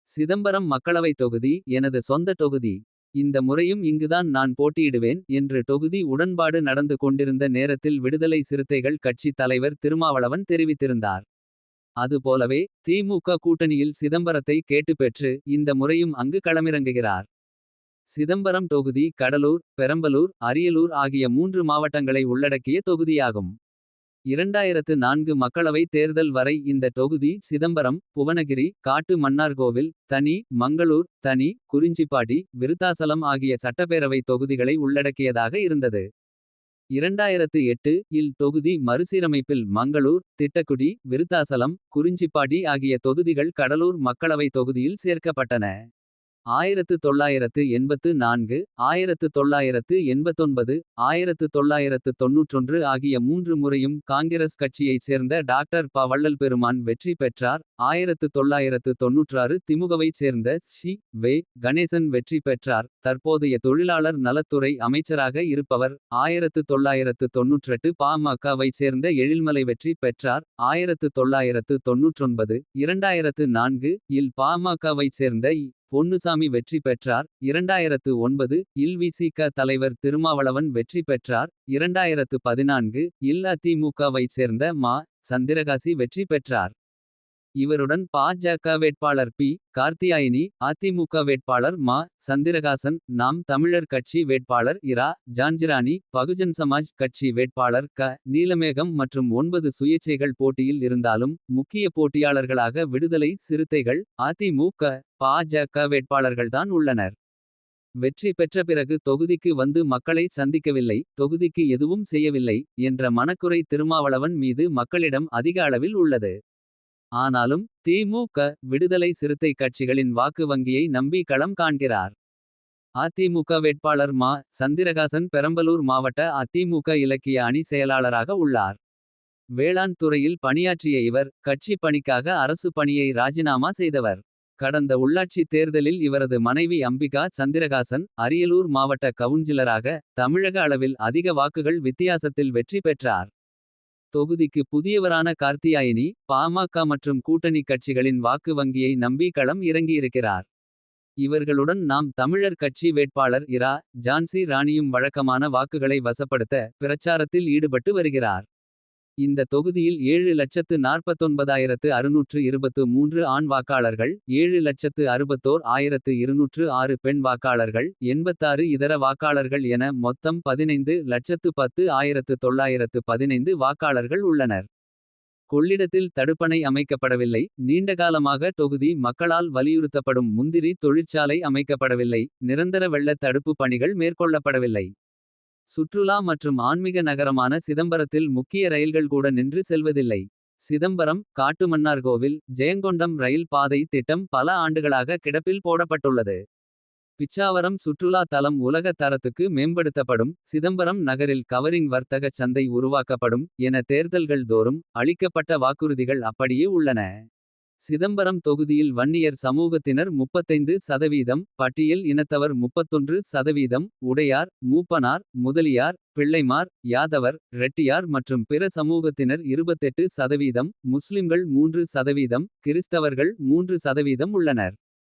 சிதம்பரம் மக்களவை தொகுதி எனது சொந்த தொகுதி. இந்த முறையும் இங்குதான் நான் போட்டியிடுவேன் என்று தொகுதி உடன்பாடு நடந்து கொண்டிருந்த நேரத்தில் விடுதலை சிறுத்தைகள் கட்சி தலைவர் திருமாவளவன் தெரிவித்திருந்தார். அதுபோலவே திமுக கூட்டணியில் சிதம்பரத்தை கேட்டுப் பெற்று இந்த முறையும் அங்கு களமிறங்குகிறார். சிதம்பரம் தொகுதி கடலூர், பெரம்பலூர், அரியலூர் ஆகிய 3 மாவட்டங்களை உள்ளடக்கிய தொகுதியாகும். 2004 மக்களவை தேர்தல் வரை இந்த தொகுதி சிதம்பரம், புவனகிரி, காட்டு மன்னார்கோவில், தனி, மங்களூர், தனி, குறிஞ்சிப்பாடி, விருத்தாசலம் ஆகிய சட்டப்பேரவை தொகுதிகளை உள்ளடக்கியதாக இருந்தது. 2008 இல் தொகுதி மறுசீரமைப்பில் மங்களூர், திட்டக்குடி, விருத்தாசலம், குறிஞ்சிப்பாடி ஆகிய தொகுதிகள் கடலூர் மக்களவை தொகுதியில் சேர்க்கப்பட்டன. 1984, 1989, 1991 ஆகிய 3 முறையும் காங்கிரஸ் கட்சியைச் சேர்ந்த டாக்டர் ப. வள்ளல் பெருமான் வெற்றி பெற்றார். 1996 திமுகவைச் சேர்ந்த சி. வே. கணேசன் வெற்றி பெற்றார். தற்போதைய தொழிலாளர் நலத்துறை அமைச்சராக இருப்பவர் 1998 பாமகவைச் சேர்ந்த எழில்மலை வெற்றி பெற்றார். 1999, 2004 இல் பாமகவைச் சேர்ந்த இ. பொன்னுசாமி வெற்றி பெற்றார். 2009 இல் வி.சி.க. தலைவர் திருமாவளவன் வெற்றி பெற்றார். 2014 இல் அதிமுகவைச் சேர்ந்த மா. சந்திரகாசி வெற்றி பெற்றார். இவருடன் பா.ஜ.க. வேட்பாளர் பி. கார்த்தியாயினி, அதிமுக வேட்பாளர் மா. சந்திரகாசன், நாம் தமிழர் கட்சி வேட்பாளர் இரா. ஜான்ஜிராணி, பகுஜன் சமாஜ் கட்சி வேட்பாளர் க. நீலமேகம் மற்றும் 9 சுயேட்சைகள் போட்டியில் இருந்தாலும் முக்கிய போட்டியாளர்களாக விடுதலை சிறுத்தைகள், அதிமுக, பா.ஜ.க. வேட்பாளர்கள்தான் உள்ளனர். வெற்றி பெற்ற பிறகு தொகுதிக்கு வந்து மக்களை சந்திக்கவில்லை, தொகுதிக்கு எதுவும் செய்யவில்லை என்ற மனக்குறை திருமாவளவன் மீது மக்களிடம் அதிக அளவில் உள்ளது. ஆனாலும் தி.மு.க. விடுதலை சிறுத்தை கட்சிகளின் வாக்கு வங்கியை நம்பி களம் காண்கிறார். அதிமுக வேட்பாளர் மா. சந்திரகாசன் பெரம்பலூர் மாவட்ட அதிமுக இலக்கிய அணி செயலாளராக உள்ளார். வேளாண் துறையில் பணியாற்றிய இவர் கட்சி பணிக்காக அரசு பணியை ராஜினாமா செய்தவர். கடந்த உள்ளாட்சி தேர்தலில் இவரது மனைவி அம்பிகா சந்திரகாசன் அரியலூர் மாவட்ட கவுன்சிலராக தமிழக அளவில் அதிக வாக்குகள் வித்தியாசத்தில் வெற்றி பெற்றார். தொகுதிக்கு புதியவரான கார்த்தியாயினி பாமக மற்றும் கூட்டணி கட்சிகளின் வாக்கு வங்கியை நம்பி களம் இறங்கியிருக்கிறார். இவர்களுடன் நாம் தமிழர் கட்சி வேட்பாளர் இரா. ஜான்சி ராணியும் வழக்கமான வாக்குகளை வசப்படுத்த பிரச்சாரத்தில் ஈடுபட்டு வருகிறார். இந்த தொகுதியில் 7,49,623 ஆண் வாக்காளர்கள், 7,61,206 பெண் வாக்காளர்கள், 86 இதர வாக்காளர்கள் என மொத்தம் 15,10,915 வாக்காளர்கள் உள்ளனர். கொள்ளிடத்தில் தடுப்பணை அமைக்கப்படவில்லை. நீண்டகாலமாக தொகுதி மக்களால் வலியுறுத்தப்படும் முந்திரி தொழிற்சாலை அமைக்கப்படவில்லை. நிரந்தர வெள்ள தடுப்பு பணிகள் மேற்கொள்ளப்படவில்லை. சுற்றுலா மற்றும் ஆன்மீக நகரமான சிதம்பரத்தில் முக்கிய ரயில்கள் கூட நின்று செல்வதில்லை. சிதம்பரம், காட்டுமன்னார்கோவில், ஜெயங்கொண்டம் ரயில் பாதை திட்டம் பல ஆண்டுகளாக கிடப்பில் போடப்பட்டுள்ளது. பிச்சாவரம் சுற்றுலா தலம் உலக தரத்துக்கு மேம்படுத்தப்படும். சிதம்பரம் நகரில் கவரிங் வர்த்தக சந்தை உருவாக்கப்படும் என தேர்தல்கள் தோறும் அளிக்கப்பட்ட வாக்குறுதிகள் அப்படியே உள்ளன. சிதம்பரம் தொகுதியில் வன்னியர் சமூகத்தினர் 35%, பட்டியல் இனத்தவர் 31%, உடையார், மூப்பனார், முதலியார், பிள்ளைமார், யாதவர், ரெட்டியார் மற்றும் பிற சமூகத்தினர் 28%, முஸ்லிம்கள் 3%, கிறிஸ்தவர்கள் 3% உள்ளனர்.